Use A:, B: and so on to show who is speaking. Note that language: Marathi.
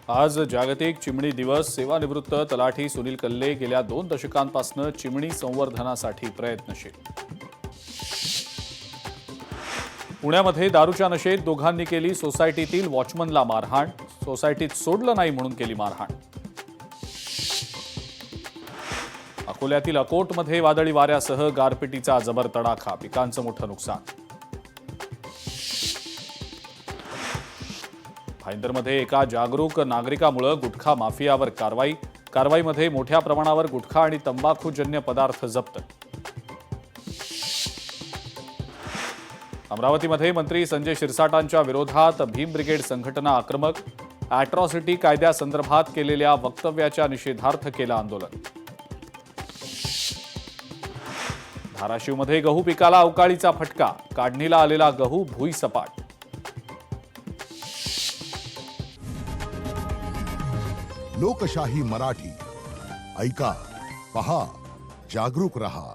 A: आज जागतिक चिमणी दिवस. सेवानिवृत्त तलाठी सुनील कल्ले गेल्या 2 दशकांपासून चिमणी संवर्धनासाठी प्रयत्नशील. पुण्यामध्ये दारूच्या नशेत दोघांनी केली सोसायटीतील वॉचमनला मारहाण. सोसायटीत सोडलं नाही म्हणून केली मारहाण. अकोल्यातील अकोटमध्ये वादळी वाऱ्यासह गारपिटीचा जबर तडाखा. पिकांचं मोठं नुकसान. भाईंदरमध्ये एका जागरूक नागरिकामुळे गुटखा माफियावर कारवाईमध्ये मोठ्या प्रमाणावर गुटखा आणि तंबाखूजन्य पदार्थ जप्त. अमरावतीमध्ये मंत्री संजय शिरसाटांच्या विरोधात भीम ब्रिगेड संघटना आक्रमक. अॅट्रॉसिटी कायद्यासंदर्भात केलेल्या वक्तव्याच्या निषेधार्थ केलं आंदोलन. धाराशिवमध्ये गहू पिकाला अवकाळीचा फटका. काढणीला आलेला गहू भुईसपाट.
B: लोकशाही मराठी ऐका, पहा, जागरूक रहा.